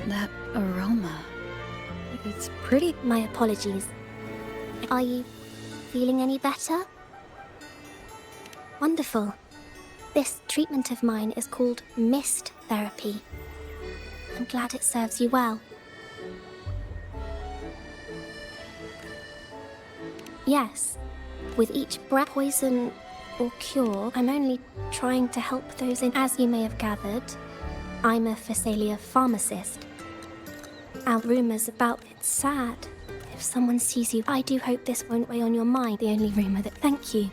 That aroma. It's pretty... My apologies. Are you feeling any better? Wonderful. This treatment of mine is called mist therapy. I'm glad it serves you well. Yes, with each breath, poison or cure, I'm only trying to help those in... As you may have gathered, I'm a Phasalia pharmacist. Our rumors about it's sad. If someone sees you, I do hope this won't weigh on your mind. The only rumor that... Thank you.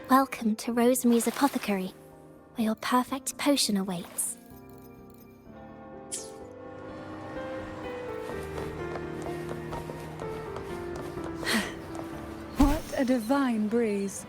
Welcome to Rosemary's Apothecary, where your perfect potion awaits. What a divine breeze.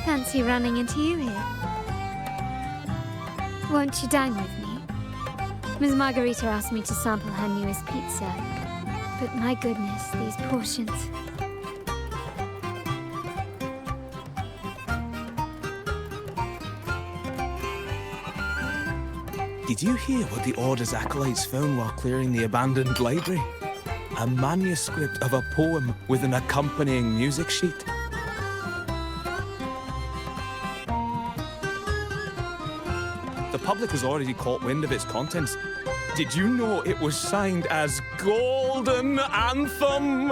Fancy running into you here. Won't you dine with me? Ms. Margarita asked me to sample her newest pizza, but my goodness, these portions. Did you hear what the Order's acolytes found while clearing the abandoned library? A manuscript of a poem with an accompanying music sheet. The public has already caught wind of its contents. Did you know it was signed as Golden Anthem?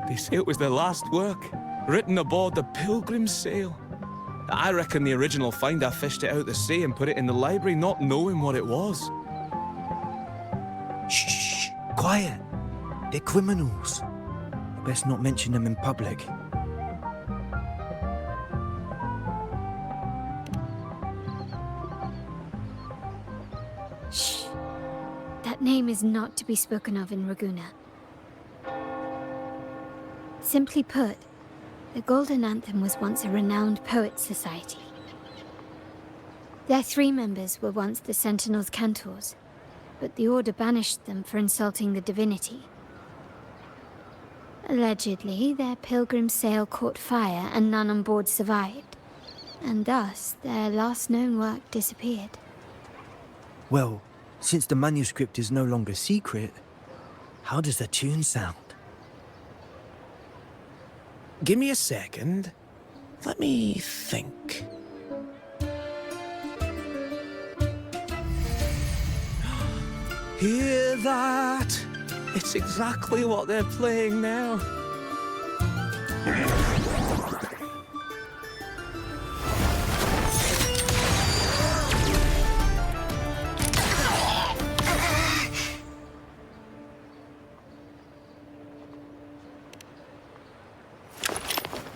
They say it was their last work, written aboard the Pilgrim's Sail. I reckon the original finder fished it out the sea and put it in the library, not knowing what it was. Shh, quiet. They're criminals. Best not mention them in public. Shh. That name is not to be spoken of in Ragusa. Simply put, the Golden Anthem was once a renowned poets' society. Their 3 members were once the Sentinel's cantors, but the Order banished them for insulting the divinity. Allegedly, their pilgrim sail caught fire and none on board survived, and thus their last known work disappeared. Well, since the manuscript is no longer secret, how does the tune sound? Give me a second. Let me think. Hear that? It's exactly what they're playing now.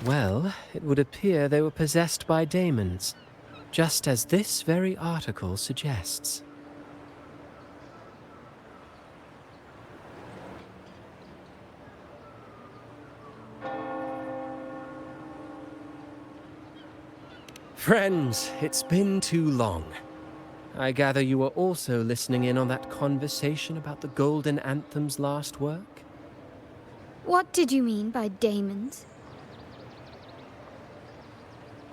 Well, it would appear they were possessed by daemons, just as this very article suggests. Friends, it's been too long. I gather you were also listening in on that conversation about the Golden Anthem's last work? What did you mean by daemons?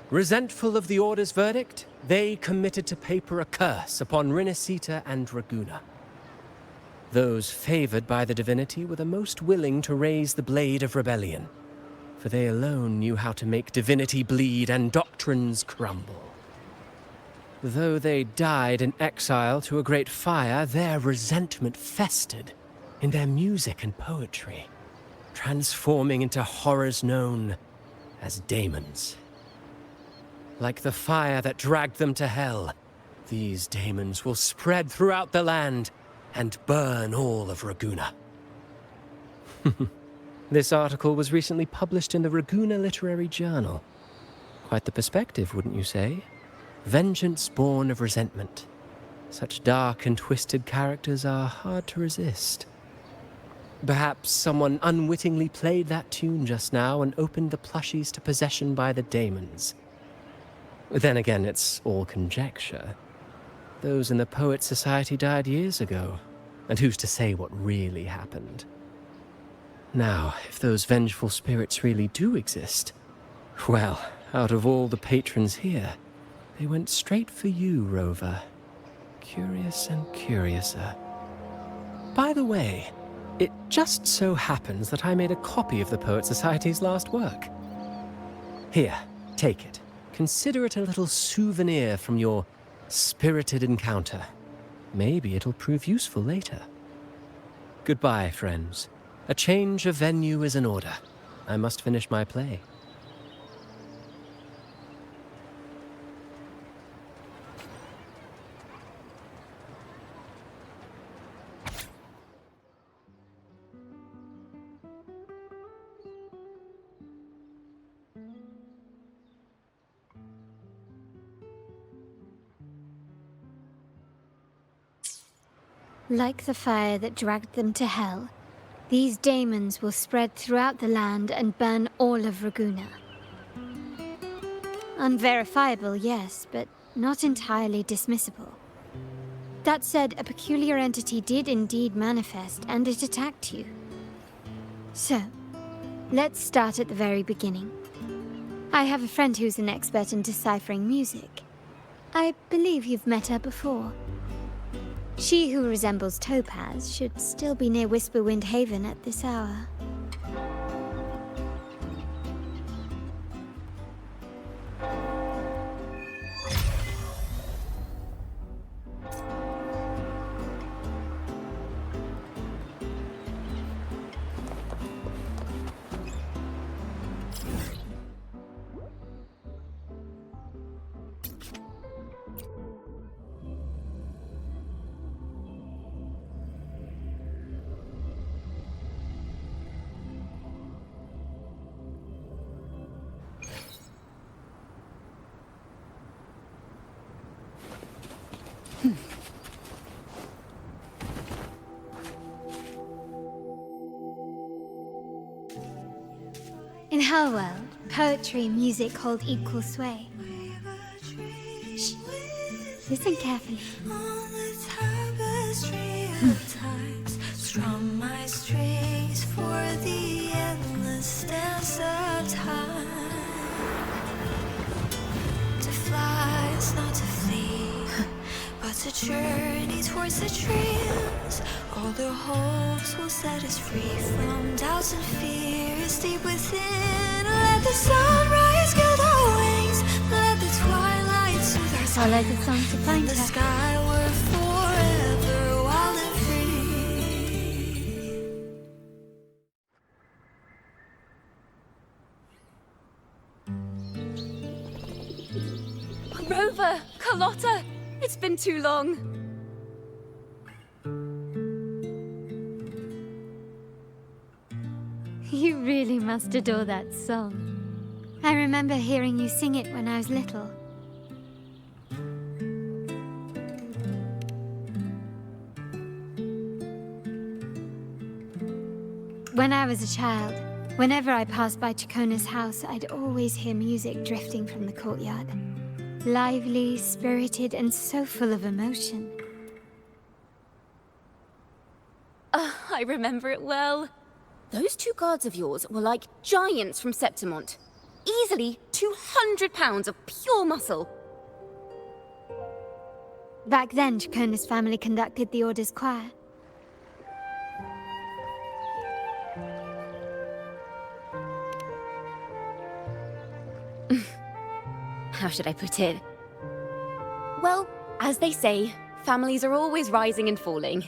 Resentful of the Order's verdict, they committed to paper a curse upon Rinascita and Raguna. Those favored by the divinity were the most willing to raise the blade of rebellion, for they alone knew how to make divinity bleed and doctrines crumble. Though they died in exile to a great fire, their resentment festered in their music and poetry, transforming into horrors known as daemons. Like the fire that dragged them to hell, these daemons will spread throughout the land and burn all of Raguna. This article was recently published in the Raguna Literary Journal. Quite the perspective, wouldn't you say? Vengeance born of resentment. Such dark and twisted characters are hard to resist. Perhaps someone unwittingly played that tune just now and opened the plushies to possession by the daemons. Then again, it's all conjecture. Those in the Poets' Society died years ago, and who's to say what really happened? Now, if those vengeful spirits really do exist, well, out of all the patrons here, they went straight for you, Rover. Curious and curiouser. By the way, it just so happens that I made a copy of the Poets' Society's last work. Here, take it. Consider it a little souvenir from your spirited encounter. Maybe it'll prove useful later. Goodbye, friends. A change of venue is in order. I must finish my play. Like the fire that dragged them to hell, these daemons will spread throughout the land and burn all of Raguna. Unverifiable, yes, but not entirely dismissible. That said, a peculiar entity did indeed manifest, and it attacked you. So, let's start at the very beginning. I have a friend who's an expert in deciphering music. I believe you've met her before. She who resembles Topaz should still be near Whisperwind Haven at this hour. In her world, poetry and music hold equal sway. Shh. Listen carefully. On the tapestry of times, strum my strings for the endless dance of time. To fly is not to flee, but to journey towards the dreams. All the hopes will set us free from doubts and fears deep within. Let the sunrise gild our wings, let the twilight soothe our Follow the song to find the her. sky were forever wild and free. Rover! Carlotta! It's been too long. You really must adore that song. I remember hearing you sing it when I was little. When I was a child, whenever I passed by Ciaccona's house, I'd always hear music drifting from the courtyard. Lively, spirited, and so full of emotion. I remember it well. Those two guards of yours were like giants from Septimont. easily 200 pounds of pure muscle. Back then, Ciaccona's family conducted the Order's choir. How should I put it? Well, as they say, families are always rising and falling.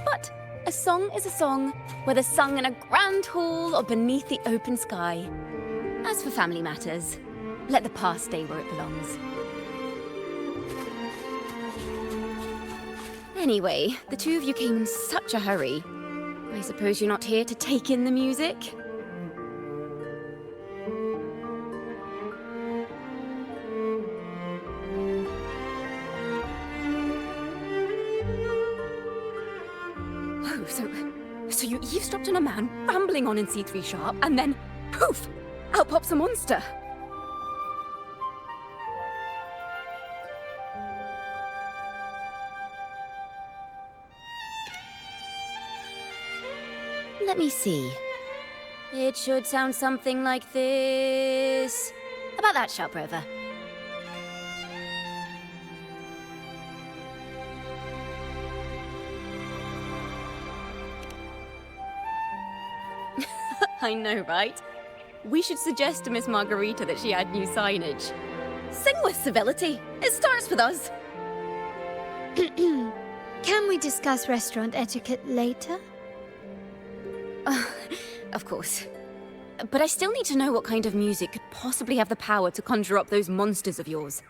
But a song is a song, whether sung in a grand hall or beneath the open sky. As for family matters, let the past stay where it belongs. Anyway, the two of you came in such a hurry. I suppose you're not here to take in the music? Oh, so you eavesdropped on a man rambling on in C3 sharp, and then, poof, out pops a monster. Let me see. It should sound something like this. About that, sharp rover. I know, right? We should suggest to Miss Margarita that she add new signage. Sing with civility. It starts with us. Can we discuss restaurant etiquette later? Of course. But I still need to know what kind of music could possibly have the power to conjure up those monsters of yours.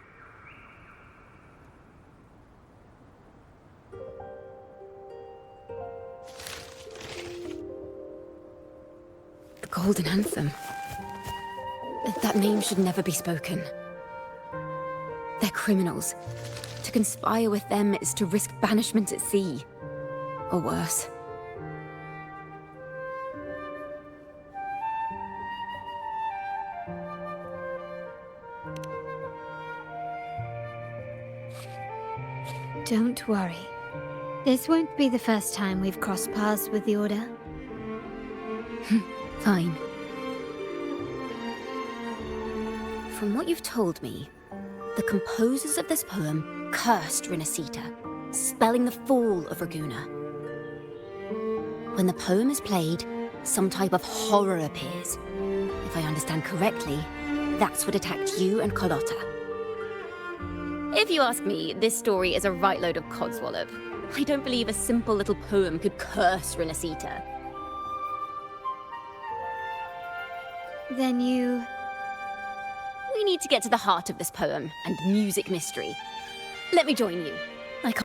The Golden Anthem. That name should never be spoken. They're criminals. To conspire with them is to risk banishment at sea. Or worse. Don't worry. This won't be the first time we've crossed paths with the Order. Fine. From what you've told me, the composers of this poem cursed Rinascita, spelling the fall of Ragusa. When the poem is played, some type of horror appears. If I understand correctly, that's what attacked you and Carlotta. If you ask me, this story is a right load of codswallop. I don't believe a simple little poem could curse Rinascita. Then you... We need to get to the heart of this poem and music mystery. Let me join you.